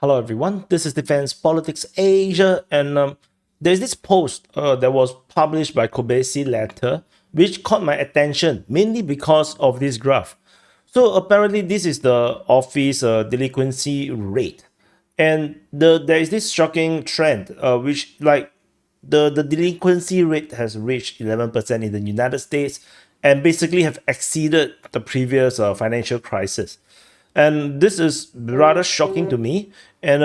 Hello everyone, this is Defense Politics Asia, and there's this post that was published by Kobeissi Letter, which caught my attention mainly because of this graph. So apparently this is the office delinquency rate, and there is this shocking trend, which like the delinquency rate has reached 11% in the United States, and basically have exceeded the previous financial crisis. And this is rather shocking to me. And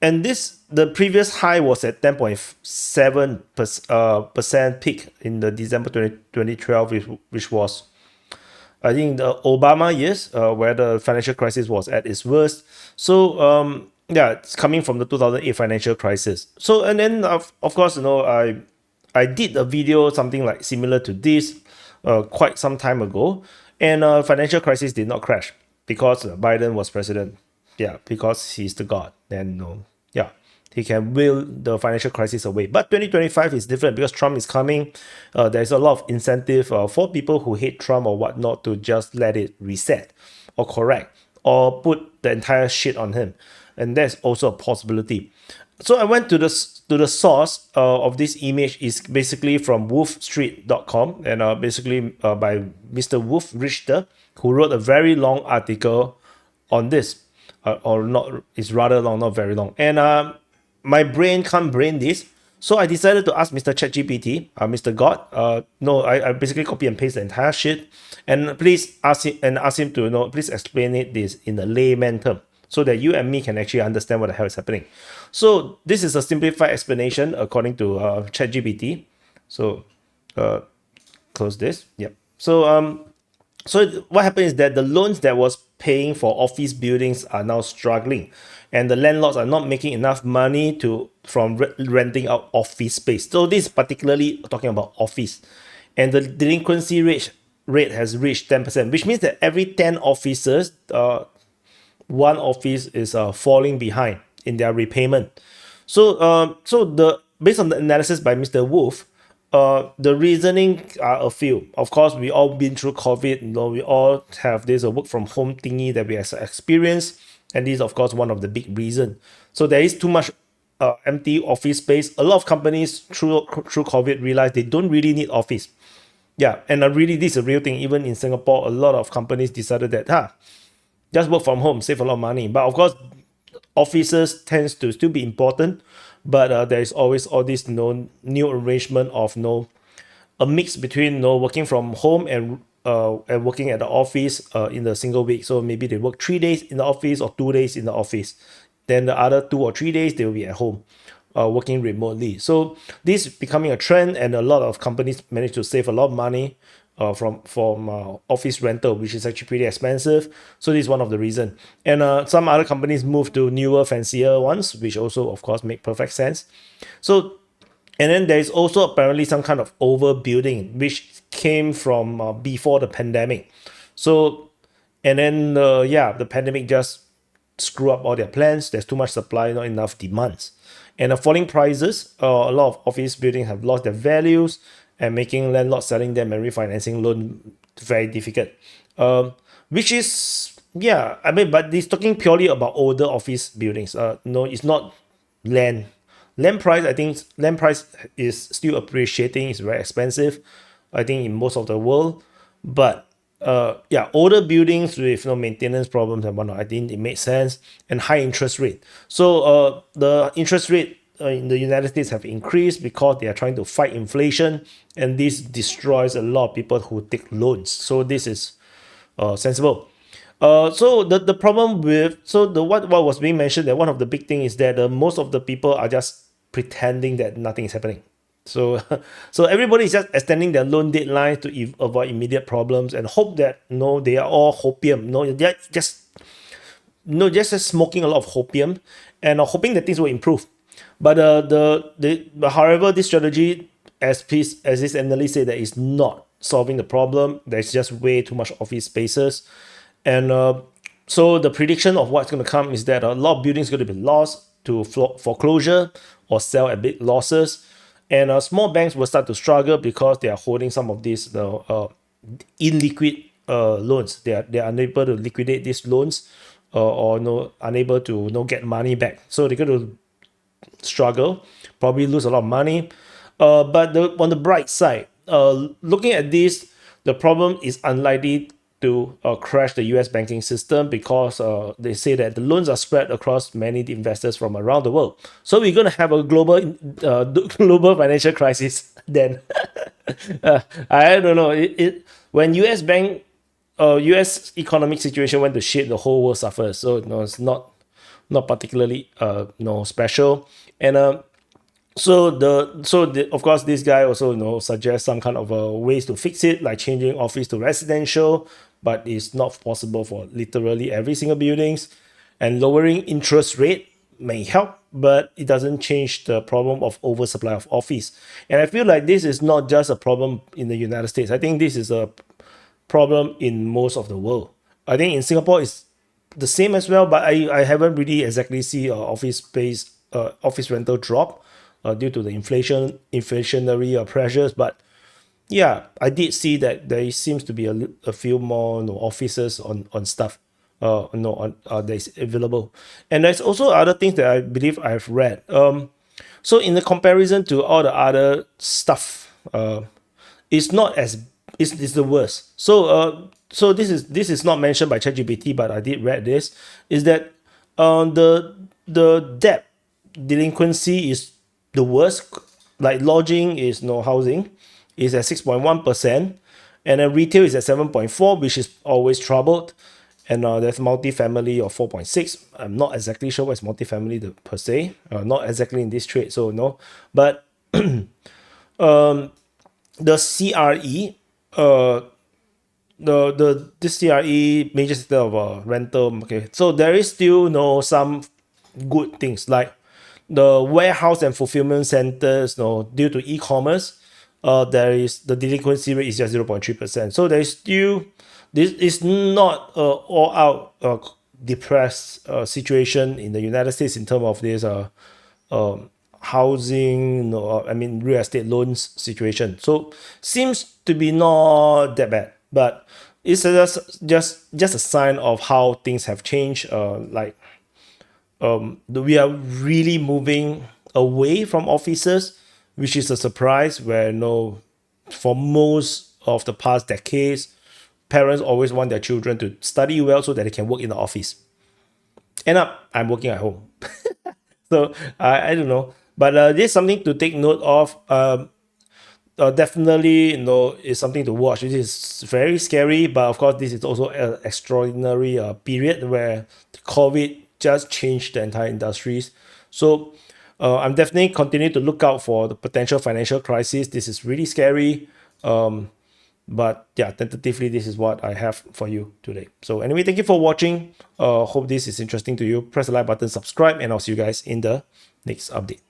the previous high was at 10.7 percent peak in the December 2012, which was, I think, the Obama years, where the financial crisis was at its worst. So yeah, it's coming from the 2008 financial crisis. So, and then of course, I did a video something like similar to this quite some time ago, and financial crisis did not crash because Biden was president. Yeah, because he's the god. Then no, yeah, he can will the financial crisis away. But 2025 is different because Trump is coming. There's a lot of incentive for people who hate Trump or whatnot to just let it reset or correct or put the entire shit on him, and that's also a possibility. So I went to the source of this image is basically from wolfstreet.com, and basically by Mr. Wolf Richter, who wrote a very long article on this, or not, it's rather long, not very long. And my brain can't brain this, so I decided to ask Mr. ChatGPT, Mr. God. I basically copy and paste the entire shit, and please ask him to please explain this in a layman term, so that you and me can actually understand what the hell is happening. So this is a simplified explanation according to ChatGPT. So close this. Yep. So what happened is that the loans that was paying for office buildings are now struggling, and the landlords are not making enough money from renting out office space. So this is particularly talking about office, and the delinquency rate has reached 10%, which means that every 10 officers, one office is falling behind in their repayment. So based on the analysis by Mr. Wolf, the reasoning are a few. Of course, we all been through COVID. We all have this work from home thingy that we have experienced, and this is of course one of the big reasons. So there is too much empty office space. A lot of companies through COVID realized they don't really need office. Yeah, and really this is a real thing. Even in Singapore, a lot of companies decided that just work from home, save a lot of money. But of course, offices tends to still be important, but there is always all this new arrangement of a mix between working from home and working at the office in a single week. So maybe they work 3 days in the office or 2 days in the office, then the other 2 or 3 days they will be at home working remotely. So this is becoming a trend, and a lot of companies manage to save a lot of money from office rental, which is actually pretty expensive. So this is one of the reasons. And some other companies move to newer, fancier ones, which also of course make perfect sense. So, and then there is also apparently some kind of overbuilding which came from before the pandemic. So, and then the pandemic just screw up all their plans. There's too much supply, not enough demands, and the falling prices. A lot of office buildings have lost their values, and making landlords selling them and refinancing loan very difficult. Which is, yeah, I mean, but he's talking purely about older office buildings. No, it's not land. Land price, I think land price is still appreciating. It's very expensive, I think, in most of the world. But older buildings with maintenance problems and whatnot, I think it makes sense. And high interest rate. So the interest rate in the United States have increased because they are trying to fight inflation, and this destroys a lot of people who take loans. So this is sensible. So the problem with what was being mentioned, that one of the big thing is that most of the people are just pretending that nothing is happening. So so everybody is just extending their loan deadline to avoid immediate problems and hope that they are all hopium. They're just smoking a lot of hopium and hoping that things will improve. But however, this strategy, as this analyst said, that is not solving the problem. There's just way too much office spaces, and so the prediction of what's going to come is that a lot of buildings are going to be lost to foreclosure or sell at big losses, and small banks will start to struggle because they are holding some of these illiquid loans. They are unable to liquidate these loans or unable to get money back. So they're going to struggle, probably lose a lot of money. But on the bright side, looking at this, the problem is unlikely to crash the US banking system because they say that the loans are spread across many investors from around the world. So we're going to have a global financial crisis then. I don't know. When US economic situation went to shit, the whole world suffers. So it's not particularly special. And of course this guy also suggests some kind of ways to fix it, like changing office to residential, but it's not possible for literally every single buildings. And lowering interest rate may help, but it doesn't change the problem of oversupply of office. And I feel like this is not just a problem in the United States. I think this is a problem in most of the world. I think in Singapore it's the same as well, but I haven't really exactly see office space office rental drop due to the inflationary pressures. But yeah, I did see that there seems to be a few more offices on stuff that's available. And there's also other things that I believe I've read. So in the comparison to all the other stuff, it's not as it's the worst. So this is not mentioned by ChatGPT, but I did read this. Is that the debt delinquency is the worst. Like lodging is housing is at 6.1%, and then retail is at 7.4%, which is always troubled. And there's multifamily of 4.6. I'm not exactly sure what's multifamily per se. Not exactly in this trade, so no. But the CRE, this CRE major sector of rental. Okay, so there is still some good things like the warehouse and fulfillment centers. Due to e-commerce, there is the delinquency rate is just 0.3%. So there is still, this is not all out depressed situation in the United States in terms of this housing, real estate loans situation. So seems to be not that bad, but it's just a sign of how things have changed. We are really moving away from offices, which is a surprise. Where for most of the past decades, parents always want their children to study well so that they can work in the office. End up, I'm working at home. So I don't know, but this is something to take note of. Definitely, it's something to watch. It is very scary, but of course, this is also an extraordinary period where COVID just changed the entire industries. So I'm definitely continuing to look out for the potential financial crisis. This is really scary. But yeah, tentatively, this is what I have for you today. So anyway, thank you for watching. Hope this is interesting to you. Press the like button, subscribe, and I'll see you guys in the next update.